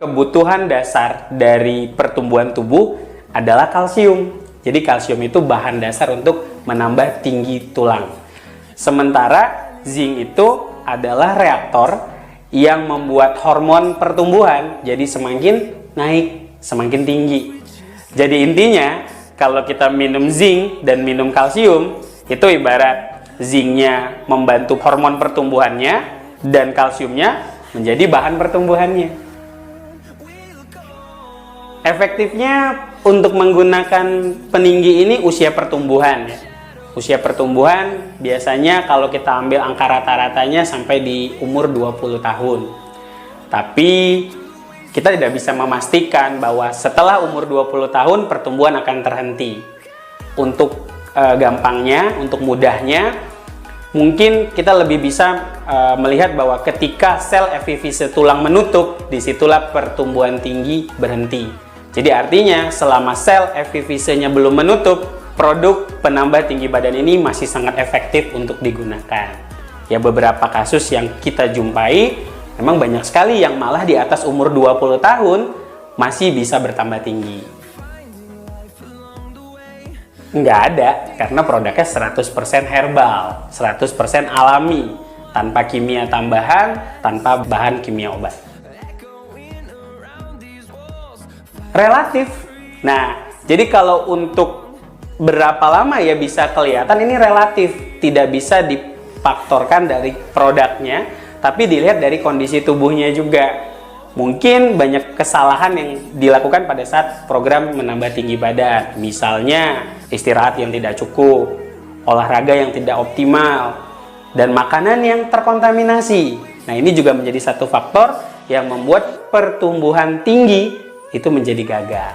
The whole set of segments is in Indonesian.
Kebutuhan dasar dari pertumbuhan tubuh adalah kalsium. Jadi kalsium itu bahan dasar untuk menambah tinggi tulang. Sementara zinc itu adalah reaktor yang membuat hormon pertumbuhan jadi semakin naik, semakin tinggi. Jadi intinya kalau kita minum zinc dan minum kalsium, itu ibarat zincnya membantu hormon pertumbuhannya dan kalsiumnya menjadi bahan pertumbuhannya. Efektifnya untuk menggunakan peninggi ini usia pertumbuhan ya. Usia pertumbuhan biasanya kalau kita ambil angka rata-ratanya sampai di umur 20 tahun. Tapi kita tidak bisa memastikan bahwa setelah umur 20 tahun pertumbuhan akan terhenti. Untuk gampangnya, untuk mudahnya, mungkin kita lebih bisa melihat bahwa ketika sel epifise tulang menutup, disitulah pertumbuhan tinggi berhenti. Jadi artinya selama sel epifisenya belum menutup, produk penambah tinggi badan ini masih sangat efektif untuk digunakan. Ya, beberapa kasus yang kita jumpai, memang banyak sekali yang malah di atas umur 20 tahun masih bisa bertambah tinggi. Nggak ada, karena produknya 100% herbal, 100% alami, tanpa kimia tambahan, tanpa bahan kimia obat. Relatif. Nah, jadi kalau untuk berapa lama ya bisa kelihatan ini relatif, tidak bisa difaktorkan dari produknya, tapi dilihat dari kondisi tubuhnya juga. Mungkin banyak kesalahan yang dilakukan pada saat program menambah tinggi badan, misalnya istirahat yang tidak cukup, olahraga yang tidak optimal, dan makanan yang terkontaminasi. Nah, ini juga menjadi satu faktor yang membuat pertumbuhan tinggi itu menjadi gagal.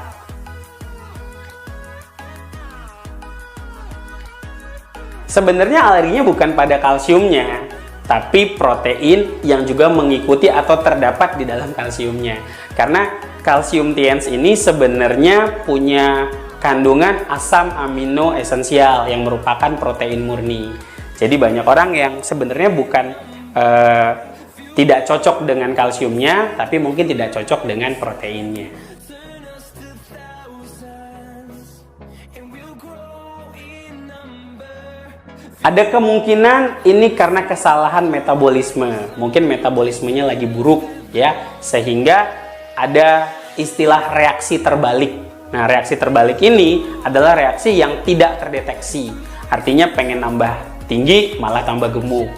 Sebenarnya alerginya bukan pada kalsiumnya, tapi protein yang juga mengikuti atau terdapat di dalam kalsiumnya. Karena kalsium TNS ini sebenarnya punya kandungan asam amino esensial yang merupakan protein murni. Jadi banyak orang yang sebenarnya bukan tidak cocok dengan kalsiumnya, tapi mungkin tidak cocok dengan proteinnya. Ada kemungkinan ini karena kesalahan metabolisme. Mungkin metabolismenya lagi buruk ya, sehingga ada istilah reaksi terbalik. Nah, reaksi terbalik ini adalah reaksi yang tidak terdeteksi. Artinya pengen nambah tinggi malah tambah gemuk.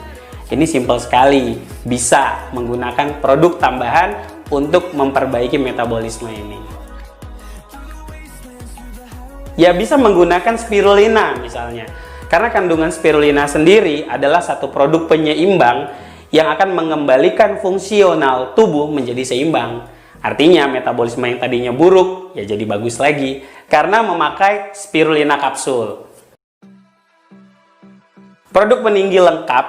Ini simpel sekali, bisa menggunakan produk tambahan untuk memperbaiki metabolisme ini. Ya, bisa menggunakan spirulina misalnya. Karena kandungan spirulina sendiri adalah satu produk penyeimbang yang akan mengembalikan fungsional tubuh menjadi seimbang. Artinya metabolisme yang tadinya buruk ya jadi bagus lagi karena memakai spirulina kapsul. Produk peninggi lengkap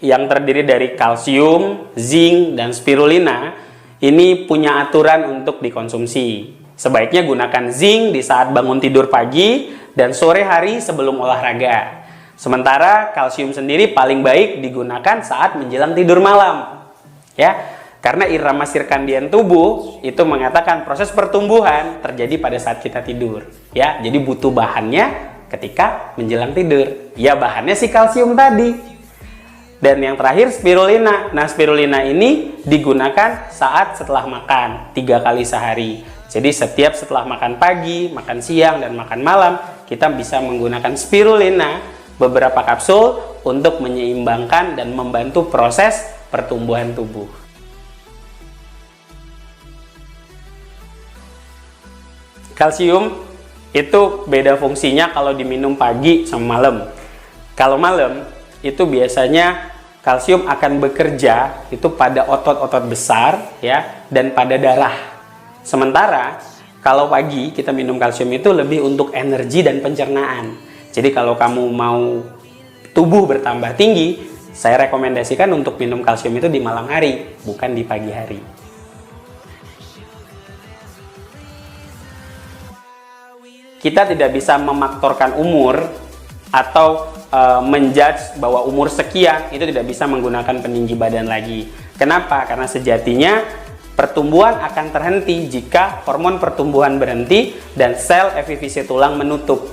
yang terdiri dari kalsium, zinc, dan spirulina ini punya aturan untuk dikonsumsi. Sebaiknya gunakan zinc di saat bangun tidur pagi dan sore hari sebelum olahraga. Sementara kalsium sendiri paling baik digunakan saat menjelang tidur malam. Ya, karena irama sirkadian tubuh itu mengatakan proses pertumbuhan terjadi pada saat kita tidur. Ya, jadi butuh bahannya ketika menjelang tidur. Ya, bahannya si kalsium tadi. Dan yang terakhir spirulina. Nah, spirulina ini digunakan saat setelah makan 3 kali sehari. Jadi setiap setelah makan pagi, makan siang, dan makan malam, kita bisa menggunakan spirulina beberapa kapsul untuk menyeimbangkan dan membantu proses pertumbuhan tubuh. Kalsium itu beda fungsinya kalau diminum pagi sama malam. Kalau malam itu biasanya kalsium akan bekerja itu pada otot-otot besar ya dan pada darah. Sementara kalau pagi kita minum kalsium itu lebih untuk energi dan pencernaan. Jadi kalau kamu mau tubuh bertambah tinggi, saya rekomendasikan untuk minum kalsium itu di malam hari, bukan di pagi hari. Kita tidak bisa memaktorkan umur atau menjudge bahwa umur sekian itu tidak bisa menggunakan peninggi badan lagi. Kenapa? Karena sejatinya Pertumbuhan akan terhenti jika hormon pertumbuhan berhenti dan sel epifisi tulang menutup.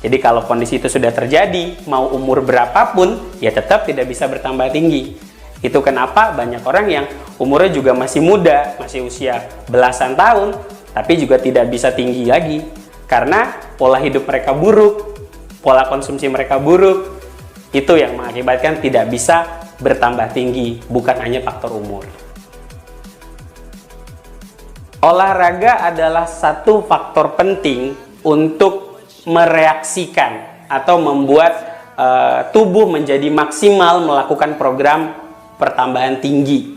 Jadi kalau kondisi itu sudah terjadi, mau umur berapapun, ya tetap tidak bisa bertambah tinggi. Itu kenapa banyak orang yang umurnya juga masih muda, masih usia belasan tahun, tapi juga tidak bisa tinggi lagi. Karena pola hidup mereka buruk, pola konsumsi mereka buruk, itu yang mengakibatkan tidak bisa bertambah tinggi, bukan hanya faktor umur. Olahraga adalah satu faktor penting untuk mereaksikan atau membuat tubuh menjadi maksimal melakukan program pertambahan tinggi.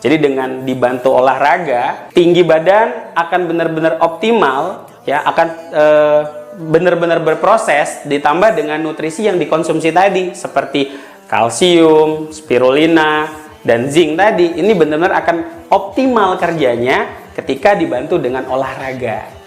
Jadi dengan dibantu olahraga, tinggi badan akan benar-benar optimal, ya, akan benar-benar berproses, ditambah dengan nutrisi yang dikonsumsi tadi seperti kalsium, spirulina, dan zinc tadi. Ini benar-benar akan optimal kerjanya ketika dibantu dengan olahraga.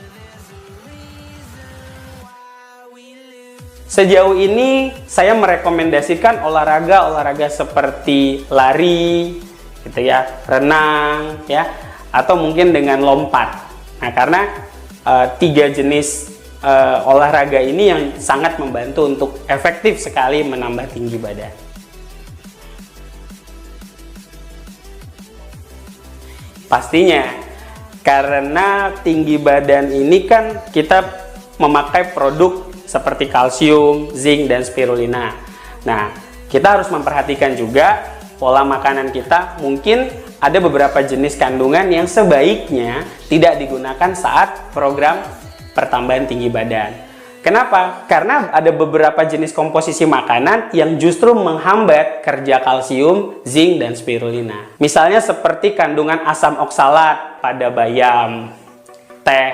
Sejauh ini saya merekomendasikan olahraga seperti lari, gitu ya, renang, ya, atau mungkin dengan lompat. Nah, karena tiga jenis olahraga ini yang sangat membantu untuk efektif sekali menambah tinggi badan. Pastinya karena tinggi badan ini kan kita memakai produk seperti kalsium, zinc, dan spirulina. Nah, kita harus memperhatikan juga pola makanan kita. Mungkin ada beberapa jenis kandungan yang sebaiknya tidak digunakan saat program pertambahan tinggi badan. Kenapa? Karena ada beberapa jenis komposisi makanan yang justru menghambat kerja kalsium, zinc, dan spirulina. Misalnya seperti kandungan asam oksalat pada bayam, teh,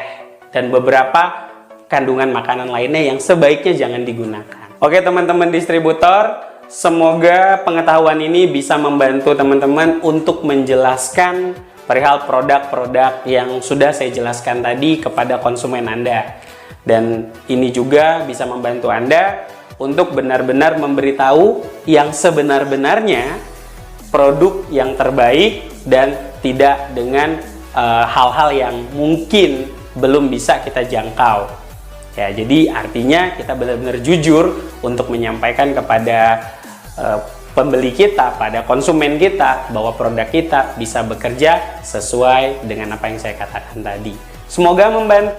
dan beberapa kandungan makanan lainnya yang sebaiknya jangan digunakan. Oke teman-teman distributor, semoga pengetahuan ini bisa membantu teman-teman untuk menjelaskan perihal produk-produk yang sudah saya jelaskan tadi kepada konsumen Anda. Dan ini juga bisa membantu Anda untuk benar-benar memberitahu yang sebenar-benarnya produk yang terbaik dan tidak dengan hal-hal yang mungkin belum bisa kita jangkau. Ya, jadi artinya kita benar-benar jujur untuk menyampaikan kepada pembeli kita, pada konsumen kita, bahwa produk kita bisa bekerja sesuai dengan apa yang saya katakan tadi. Semoga membantu.